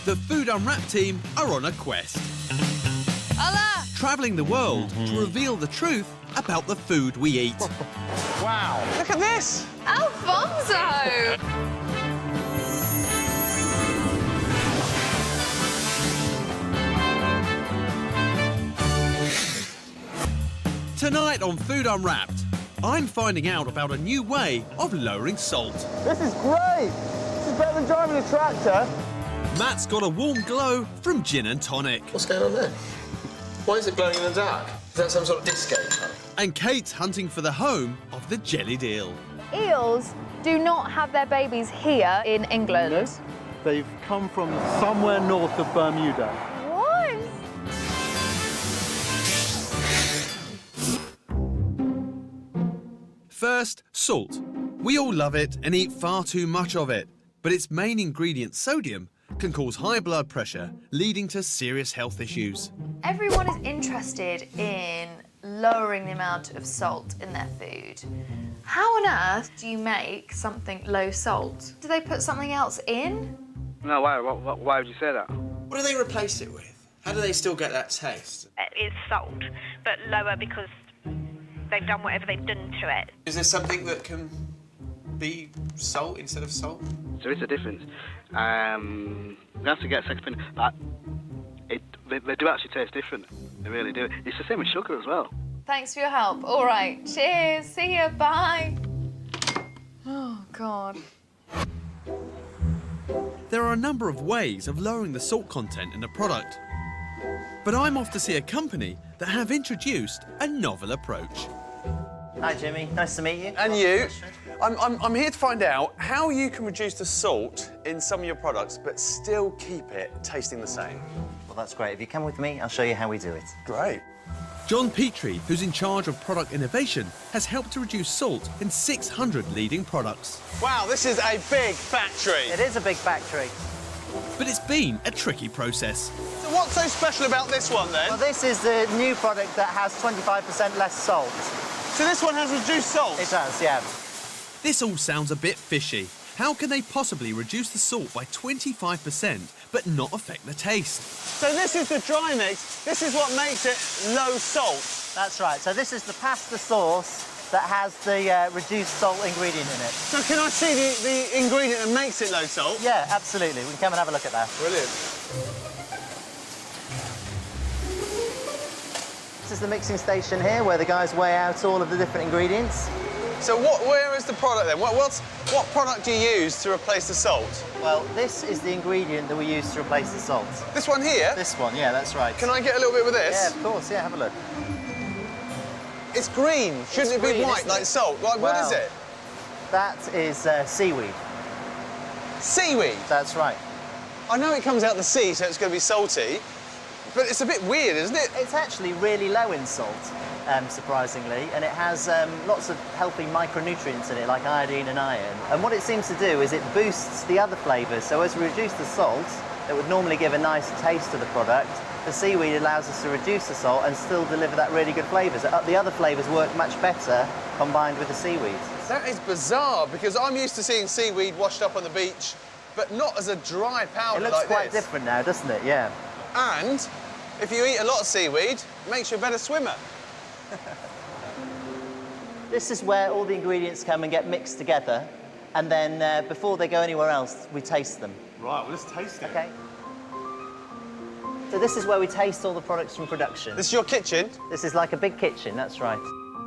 the Food Unwrapped team are on a quest. Hola! Travelling the world to reveal the truth about the food we eat. Wow, look at this! Alfonso! Tonight on Food Unwrapped, I'm finding out about a new way of lowering salt. This is great! This is better than driving a tractor. Matt's got a warm glow from gin and tonic. What's going on there? Why is it glowing in the dark? Is that some sort of disco? And Kate's hunting for the home of the jellied eel. Eels do not have their babies here in England. No, they've come from somewhere north of Bermuda. What? First, salt. We all love it and eat far too much of it, but its main ingredient, sodium, can cause high blood pressure, leading to serious health issues. Everyone is interested in lowering the amount of salt in their food. How on earth do you make something low salt? Do they put something else in? No, why would you say that? What do they replace it with? How do they still get that taste? It's salt, but lower because they've done whatever they've done to it. Is there something that can be salt instead of salt? There is a difference. You have to get a second opinion. They do actually taste different. They really do. It's the same with sugar as well. Thanks for your help. All right, cheers. See you. Bye. Oh, God. There are a number of ways of lowering the salt content in a product. But I'm off to see a company that have introduced a novel approach. Hi, Jimmy. Nice to meet you. And you. I'm here to find out how you can reduce the salt in some of your products but still keep it tasting the same. Well, that's great. If you come with me, I'll show you how we do it. Great. John Petrie, who's in charge of product innovation, has helped to reduce salt in 600 leading products. Wow, this is a big factory. It is a big factory. But it's been a tricky process. So what's so special about this one, then? Well, this is the new product that has 25% less salt. So this one has reduced salt? It does, yeah. This all sounds a bit fishy. How can they possibly reduce the salt by 25% but not affect the taste? So this is the dry mix. This is what makes it low salt. That's right. So this is the pasta sauce that has the reduced salt ingredient in it. So can I see the ingredient that makes it low salt? Yeah, absolutely. We can come and have a look at that. Brilliant. This is the mixing station here where the guys weigh out all of the different ingredients. So where is the product then? What product do you use to replace the salt? Well, this is the ingredient that we use to replace the salt. This one here? This one, yeah, that's right. Can I get a little bit with this? Yeah, of course, yeah, have a look. It's green. Shouldn't it be white like salt? Like, what is it? That is seaweed. Seaweed? That's right. I know it comes out the sea, so it's going to be salty, but it's a bit weird, isn't it? It's actually really low in salt, surprisingly, and it has lots of healthy micronutrients in it, like iodine and iron. And what it seems to do is it boosts the other flavours. So as we reduce the salt, that would normally give a nice taste to the product, the seaweed allows us to reduce the salt and still deliver that really good flavour. So the other flavours work much better combined with the seaweed. That is bizarre, because I'm used to seeing seaweed washed up on the beach, but not as a dry powder like this. It looks quite different now, doesn't it? Yeah. And if you eat a lot of seaweed, it makes you a better swimmer. This is where all the ingredients come and get mixed together, and then before they go anywhere else, we taste them. Right, well, let's taste it. OK. So this is where we taste all the products from production. This is your kitchen? This is like a big kitchen, that's right.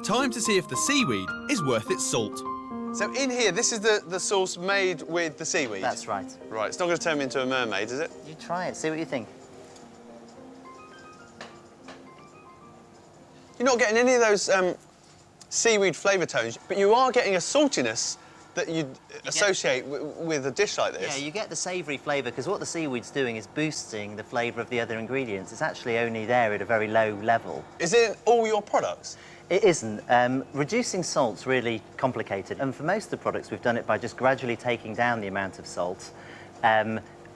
Time to see if the seaweed is worth its salt. So in here, this is the sauce made with the seaweed? That's right. Right, it's not going to turn me into a mermaid, is it? You try it, see what you think. You're not getting any of those seaweed flavour tones, but you are getting a saltiness that you'd associate with a dish like this. Yeah, you get the savoury flavour, because what the seaweed's doing is boosting the flavour of the other ingredients. It's actually only there at a very low level. Is it in all your products? It isn't. Reducing salt's really complicated, and for most of the products, we've done it by just gradually taking down the amount of salt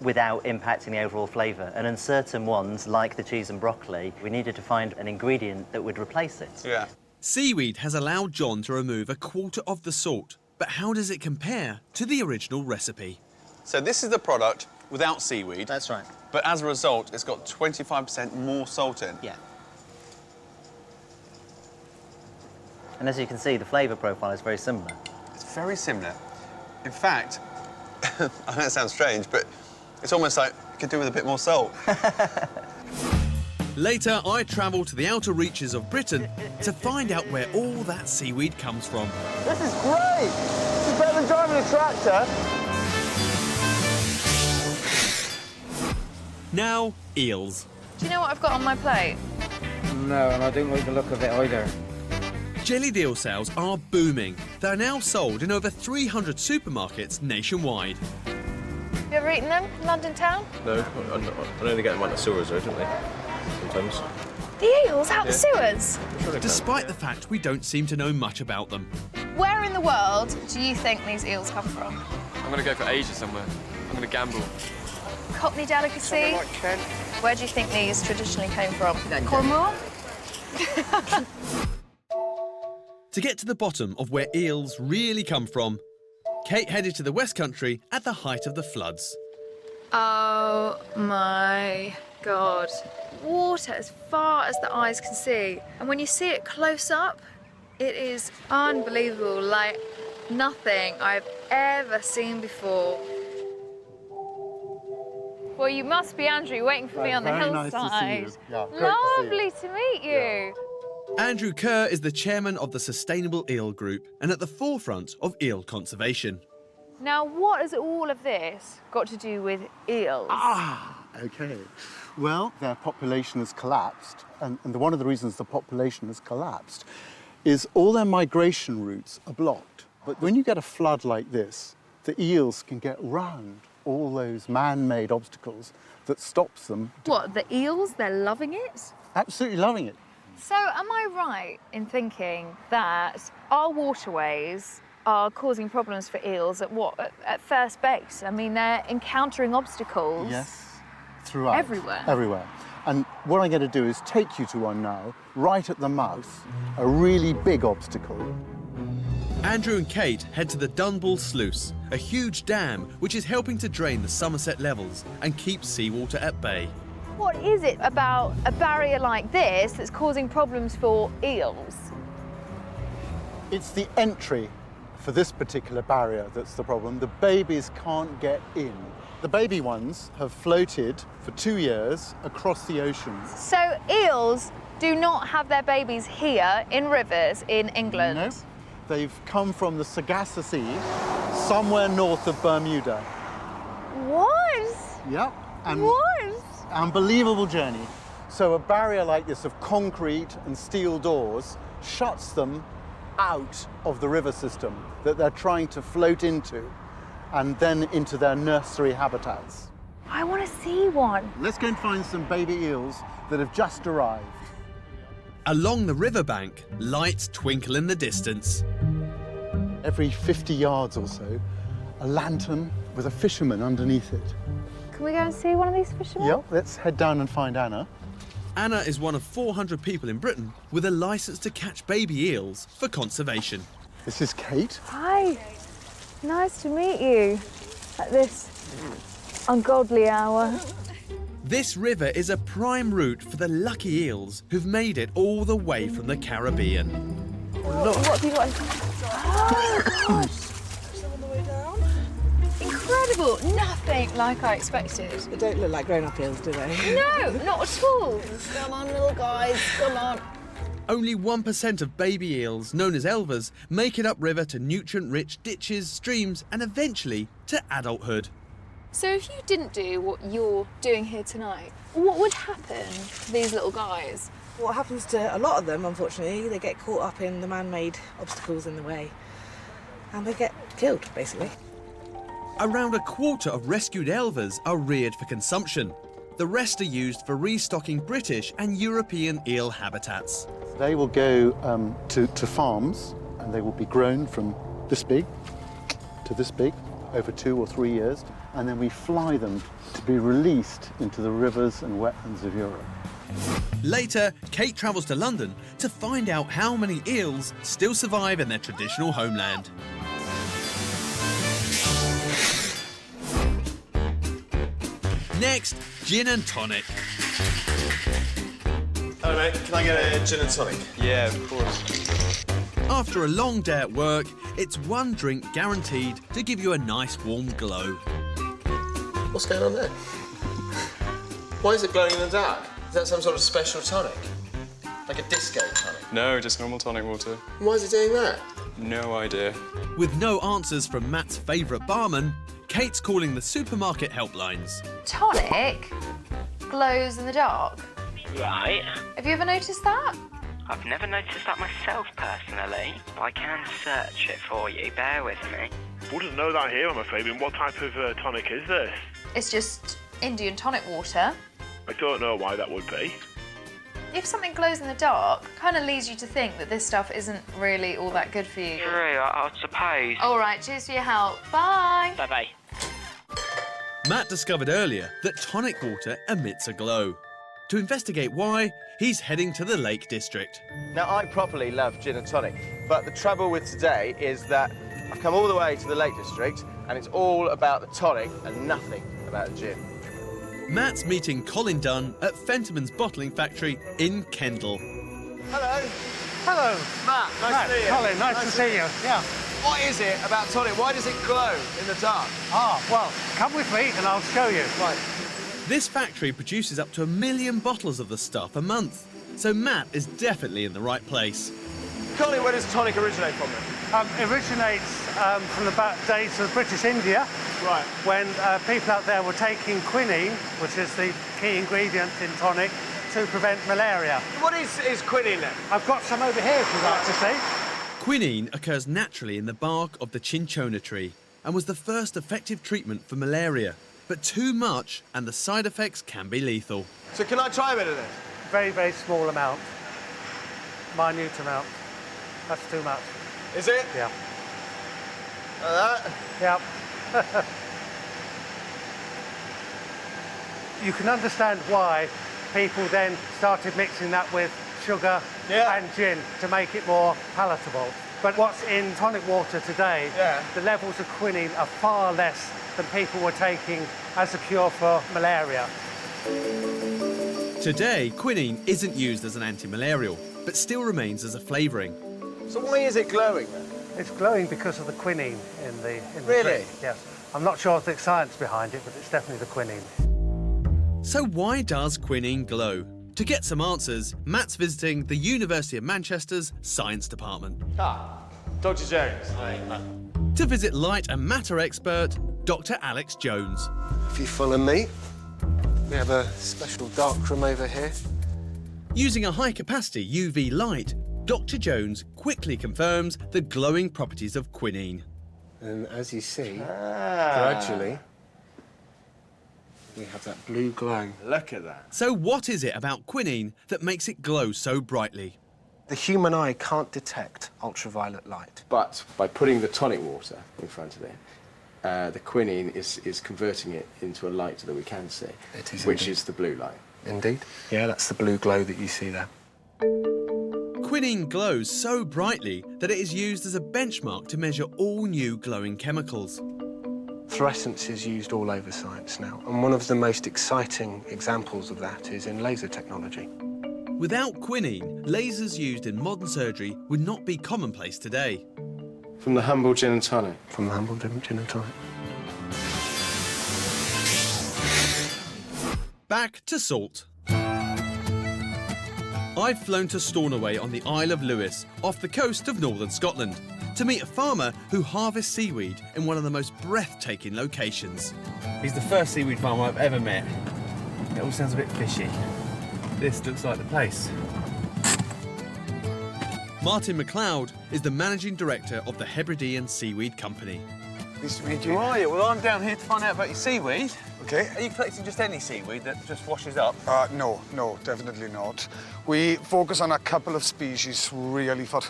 without impacting the overall flavour. And in certain ones, like the cheese and broccoli, we needed to find an ingredient that would replace it. Yeah. Seaweed has allowed John to remove a quarter of the salt, but how does it compare to the original recipe? So this is the product without seaweed. That's right. But as a result, it's got 25% more salt in. Yeah. And as you can see, the flavour profile is very similar. It's very similar. In fact, I know it sounds strange, but it's almost like you could do with a bit more salt. Later, I travel to the outer reaches of Britain to find out where all that seaweed comes from. This is great! This is better than driving a tractor. Now, eels. Do you know what I've got on my plate? No, and I don't like the look of it either. Jellied eel sales are booming. They're now sold in over 300 supermarkets nationwide. You ever eaten them in London town? No, I only get them out of sewers, though, don't they? Sometimes. The eels out the sewers? Despite the fact we don't seem to know much about them. Where in the world do you think these eels come from? I'm going to go for Asia somewhere. I'm going to gamble. Cockney delicacy? Where do you think these traditionally came from? Cornwall? To get to the bottom of where eels really come from, Kate headed to the West Country at the height of the floods. Oh my God. Water as far as the eyes can see. And when you see it close up, it is unbelievable, like nothing I've ever seen before. Well, you must be Andrew, waiting for me on the hillside. Nice to see you. Yeah, great Lovely to meet you. Andrew Kerr is the chairman of the Sustainable Eel Group and at the forefront of eel conservation. Now, what has all of this got to do with eels? OK. Well, their population has collapsed, and one of the reasons the population has collapsed is all their migration routes are blocked. But when you get a flood like this, the eels can get round all those man-made obstacles that stops them. What, the eels? They're loving it? Absolutely loving it. So am I right in thinking that our waterways are causing problems for eels at first base? I mean, they're encountering obstacles. Yes, throughout. Everywhere. Everywhere. And what I'm going to do is take you to one now, right at the mouth, a really big obstacle. Andrew and Kate head to the Dunball Sluice, a huge dam which is helping to drain the Somerset levels and keep seawater at bay. What is it about a barrier like this that's causing problems for eels? It's the entry for this particular barrier that's the problem. The babies can't get in. The baby ones have floated for 2 years across the oceans. So eels do not have their babies here in rivers in England? No, they've come from the Sargasso Sea, somewhere north of Bermuda. What? Yep. And what? Unbelievable journey. So a barrier like this of concrete and steel doors shuts them out of the river system that they're trying to float into and then into their nursery habitats. I want to see one. Let's go and find some baby eels that have just arrived. Along the riverbank, lights twinkle in the distance. Every 50 yards or so, a lantern with a fisherman underneath it. Can we go and see one of these fishermen? Yep, let's head down and find Anna. Anna is one of 400 people in Britain with a licence to catch baby eels for conservation. This is Kate. Hi. Nice to meet you at this ungodly hour. This river is a prime route for the lucky eels who've made it all the way from the Caribbean. What have you got? Oh, gosh. Incredible. Nothing like I expected. They don't look like grown-up eels, do they? No, not at all. Come on, little guys, come on. Only 1% of baby eels, known as elvers, make it upriver to nutrient-rich ditches, streams, and eventually to adulthood. So if you didn't do what you're doing here tonight, what would happen to these little guys? What happens to a lot of them, unfortunately, they get caught up in the man-made obstacles in the way. And they get killed, basically. Around a quarter of rescued elvers are reared for consumption. The rest are used for restocking British and European eel habitats. They will go to farms and they will be grown from this big to this big over 2 or 3 years, and then we fly them to be released into the rivers and wetlands of Europe. Later, Kate travels to London to find out how many eels still survive in their traditional homeland. Next, gin and tonic. Hello, mate. Can I get a gin and tonic? Yeah, of course. After a long day at work, it's one drink guaranteed to give you a nice warm glow. What's going on there? Why is it glowing in the dark? Is that some sort of special tonic? Like a disco tonic? No, just normal tonic water. Why is it doing that? No idea. With no answers from Matt's favourite barman, Kate's calling the supermarket helplines. Tonic glows in the dark. Right. Have you ever noticed that? I've never noticed that myself, personally. But I can search it for you. Bear with me. Wouldn't know that here, I'm afraid. And what type of tonic is this? It's just Indian tonic water. I don't know why that would be. If something glows in the dark, kind of leads you to think that this stuff isn't really all that good for you. True, I suppose. All right, cheers for your help. Bye. Bye-bye. Matt discovered earlier that tonic water emits a glow. To investigate why, he's heading to the Lake District. Now, I properly love gin and tonic, but the trouble with today is that I've come all the way to the Lake District and it's all about the tonic and nothing about the gin. Matt's meeting Colin Dunn at Fentimans Bottling Factory in Kendal. Hello. Hello. Matt, nice to meet you. Colin, nice to see you. Yeah. What is it about tonic? Why does it glow in the dark? Ah, well, come with me and I'll show you. Right. This factory produces up to 1 million bottles of the stuff a month, so Matt is definitely in the right place. Colin, where does tonic originate from then? Originates from the days of British India. Right. When people out there were taking quinine, which is the key ingredient in tonic, to prevent malaria. What is quinine then? I've got some over here if you'd like to see. Quinine occurs naturally in the bark of the cinchona tree and was the first effective treatment for malaria. But too much and the side effects can be lethal. So can I try a bit of this? Very, very small amount. Minute amount. That's too much. Is it? Yeah. Like that? Yeah. You can understand why people then started mixing that with sugar and gin to make it more palatable. But what's in tonic water today, the levels of quinine are far less than people were taking as a cure for malaria. Today, quinine isn't used as an anti-malarial, but still remains as a flavouring. So why is it glowing then? It's glowing because of the quinine in the Really? tree. Yes. I'm not sure of the science behind it, but it's definitely the quinine. So why does quinine glow? To get some answers, Matt's visiting the University of Manchester's Science Department. Dr. Jones. To visit light and matter expert, Dr. Alex Jones. If you follow me, we have a special dark room over here. Using a high-capacity UV light, Dr. Jones quickly confirms the glowing properties of quinine. And as you see, gradually, we have that blue glow. Look at that. So what is it about quinine that makes it glow so brightly? The human eye can't detect ultraviolet light. But by putting the tonic water in front of it, the quinine is converting it into a light that we can see, which is the blue light. Indeed. Yeah, that's the blue glow that you see there. Quinine glows so brightly that it is used as a benchmark to measure all new glowing chemicals. Fluorescence is used all over science now, and one of the most exciting examples of that is in laser technology. Without quinine, lasers used in modern surgery would not be commonplace today. From the humble gin and tonic. From the humble gin and tonic. Back to salt. I've flown to Stornoway on the Isle of Lewis, off the coast of northern Scotland, to meet a farmer who harvests seaweed in one of the most breathtaking locations. He's the first seaweed farmer I've ever met. It all sounds a bit fishy. This looks like the place. Martin MacLeod is the managing director of the Hebridean Seaweed Company. Nice to meet you. How are you? Well, I'm down here to find out about your seaweed. OK. Are you collecting just any seaweed that just washes up? No, definitely not. We focus on a couple of species really for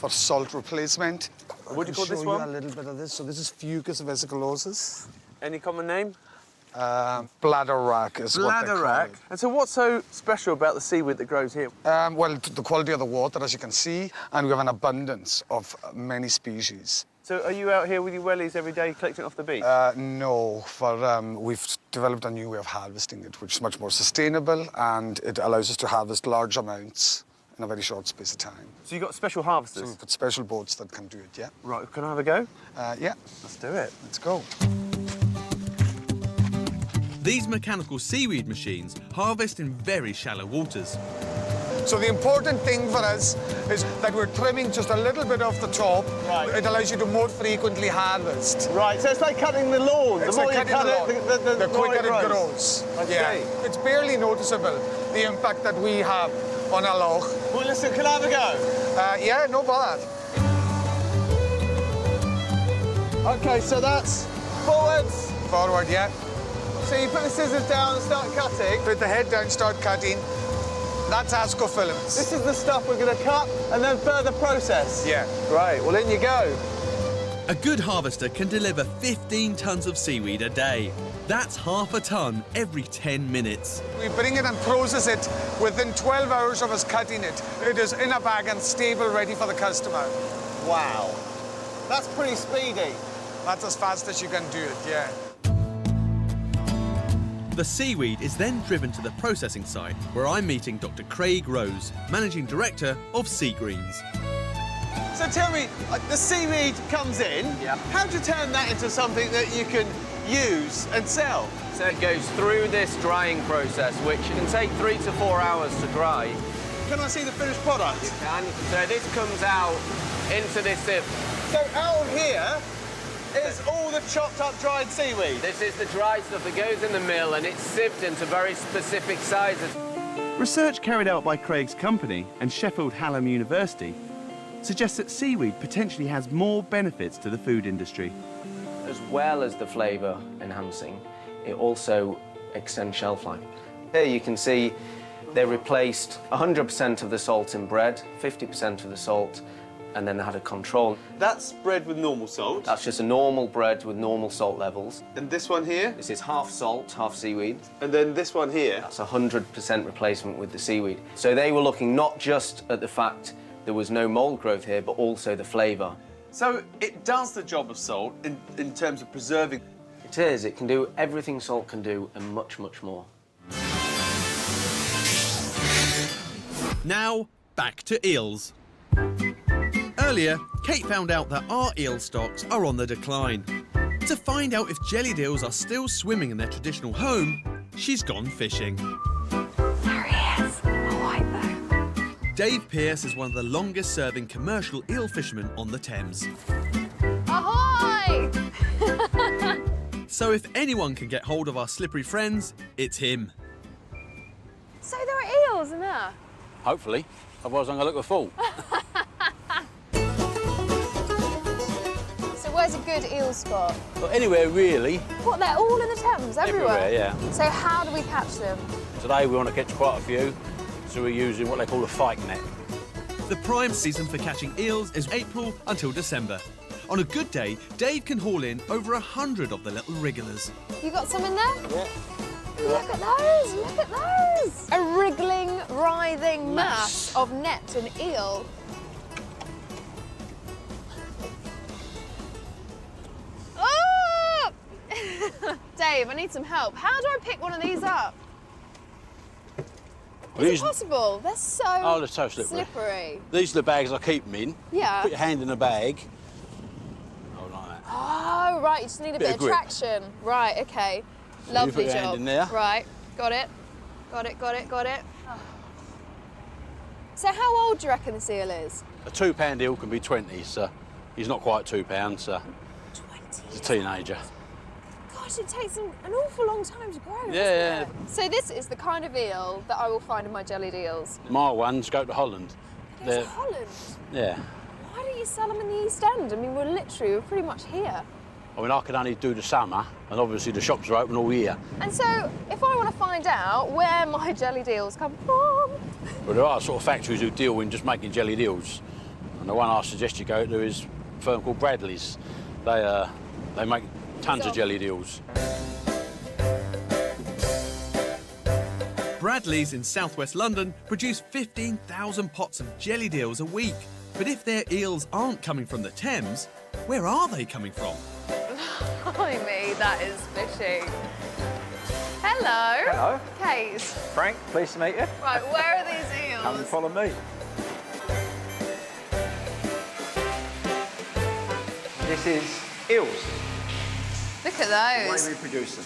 salt replacement. What do you call this one? I'll show you a little bit of this. So this is Fucus vesicolosus. Any common name? Bladder rack is what they call it. And so what's so special about the seaweed that grows here? Well, the quality of the water, as you can see, and we have an abundance of many species. So are you out here with your wellies every day collecting it off the beach? No, we've developed a new way of harvesting it, which is much more sustainable, and it allows us to harvest large amounts in a very short space of time. So you've got special harvesters? So we've got special boats that can do it, yeah. Right, can I have a go? Yeah. Let's do it. Let's go. These mechanical seaweed machines harvest in very shallow waters. So the important thing for us is that we're trimming just a little bit off the top. Right. It allows you to more frequently harvest. Right, so it's like cutting the lawn. It's the more like you cut cutting it, the more quicker it grows. I see. It's barely noticeable, the impact that we have on our loch. Well, listen, can I have a go? Yeah, no bother. OK, so that's forwards. Forward, yeah. So you put the scissors down and start cutting? Put the head down, start cutting. That's Asco filaments. This is the stuff we're going to cut and then further process? Yeah. Right, well, in you go. A good harvester can deliver 15 tonnes of seaweed a day. That's half a tonne every 10 minutes. We bring it and process it within 12 hours of us cutting it. It is in a bag and stable, ready for the customer. Wow. That's pretty speedy. That's as fast as you can do it, yeah. The seaweed is then driven to the processing site, where I'm meeting Dr. Craig Rose, Managing Director of Sea Greens. So tell me, the seaweed comes in. Yeah. How do you turn that into something that you can use and sell? So it goes through this drying process, which can take 3 to 4 hours to dry. Can I see the finished product? You can. So this comes out into this sieve. So out here is all the chopped up dried seaweed? This is the dry stuff that goes in the mill and it's sieved into very specific sizes. Research carried out by Craig's company and Sheffield Hallam University suggests that seaweed potentially has more benefits to the food industry. As well as the flavour enhancing, it also extends shelf life. Here you can see they replaced 100% of the salt in bread, 50% of the salt, and then they had a control. That's bread with normal salt? That's just a normal bread with normal salt levels. And this one here? This is half salt, half seaweed. And then this one here? That's 100% replacement with the seaweed. So they were looking not just at the fact there was no mould growth here, but also the flavour. So it does the job of salt in terms of preserving? It is. It can do everything salt can do and much, much more. Now, back to eels. Earlier, Kate found out that our eel stocks are on the decline. To find out if jellied eels are still swimming in their traditional home, she's gone fishing. There he is. All right, though. Dave Pearce is one of the longest-serving commercial eel fishermen on the Thames. Ahoy! So if anyone can get hold of our slippery friends, it's him. So there are eels in there? Hopefully. Otherwise I'm going to look a fool. So where's a good eel spot? Well, anywhere really. What, they're all in the Thames, everywhere? Everywhere, yeah. So how do we catch them? Today we want to catch quite a few, so we're using what they call a fyke net. The prime season for catching eels is April until December. On a good day, Dave can haul in over 100 of the little wrigglers. You got some in there? Yeah. Look at those, look at those! A wriggling, writhing mass of net and eel. Oh! Dave, I need some help. How do I pick one of these up? Is it possible? They're so, Oh, they're so slippery. These are the bags I keep them in. Yeah. Put your hand in the bag. Oh, right, you just need a bit of grip. traction. Right, okay. So Lovely you put your job. hand in there. Right, got it. Got it, got it, got it. Oh. So how old do you reckon this eel is? A £2 eel can be 20, so he's not quite £2, so 20? he's a teenager. Gosh, it takes an awful long time to grow, doesn't Yeah. it? So this is the kind of eel that I will find in my jellied eels. My ones go to Holland. Goes to Holland? Yeah. Why don't you sell them in the East End? I mean, we're pretty much here. I mean, I can only do the summer, and obviously the shops are open all year. And so, if I want to find out where my jellied eels come from... But there are sort of factories who deal in just making jellied eels. And the one I suggest you go to is a firm called Bradley's. They make tons of jellied eels. Bradley's in southwest London produce 15,000 pots of jellied eels a week. But if their eels aren't coming from the Thames, Where are they coming from? Blimey, that is fishy. Hello. Hello. Kate. Frank, pleased to meet you. Right, where are these eels? Come and follow me. This is eels. Look at The those. way we produce them.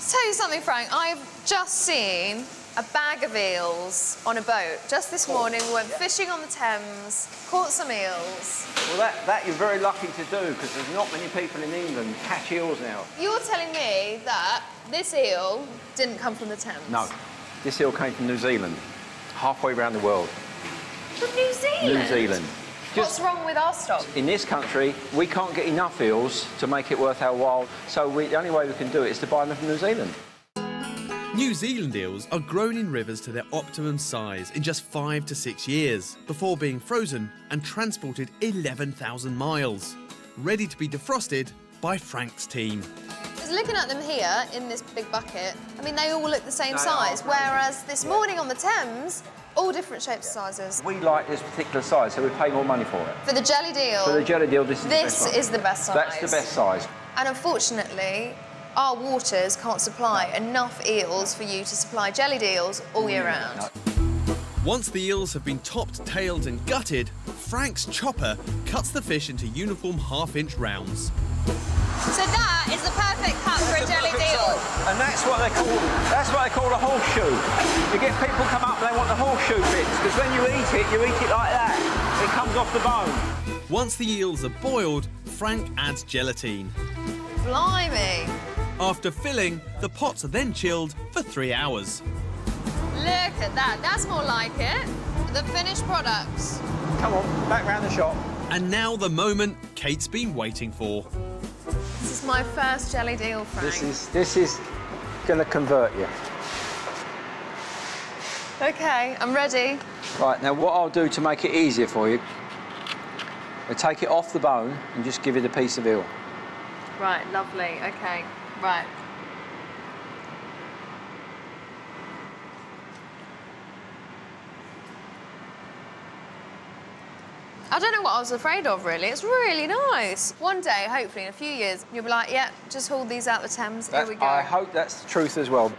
Tell you something, Frank. I've just seen a bag of eels on a boat. Just this morning, we went fishing on the Thames, caught some eels. Well, that you're very lucky to do because there's not many people in England catch eels now. You're telling me that this eel didn't come from the Thames? No, this eel came from New Zealand, halfway around the world. From New Zealand? New Zealand. What's wrong with our stock? In this country, we can't get enough eels to make it worth our while, so the only way we can do it is to buy them from New Zealand. New Zealand eels are grown in rivers to their optimum size in just 5 to 6 years, before being frozen and transported 11,000 miles, ready to be defrosted by Frank's team. Just looking at them here in this big bucket, I mean, they all look the same They size, are. whereas this morning on the Thames, all different shapes and sizes. We like this particular size, so we pay more money for it. For the jellied eel, For the jellied eel, this is the best one. is the best size. That's the best size. And unfortunately, our waters can't supply enough eels for you to supply jellied eels all year round. Once the eels have been topped, tailed and gutted, Frank's chopper cuts the fish into uniform half-inch rounds. So that is the perfect cut for a jellied eel. And that's what they call a horseshoe. You get people come up and they want the horseshoe bits, because when you eat it like that. It comes off the bone. Once the eels are boiled, Frank adds gelatine. Blimey. After filling, the pots are then chilled for 3 hours. Look at that. That's more like it. The finished products. Come on, back round the shop. And now the moment Kate's been waiting for. This is my first jellied eel, Frank. This is going to convert you. OK, I'm ready. Right, now what I'll do to make it easier for you, I'll take it off the bone and just give you the piece of eel. Right, lovely. OK, right. I don't know what I was afraid of, really. It's really nice. One day, hopefully, in a few years, you'll be like, yeah, just haul these out the Thames, here we go. I hope that's the truth as well.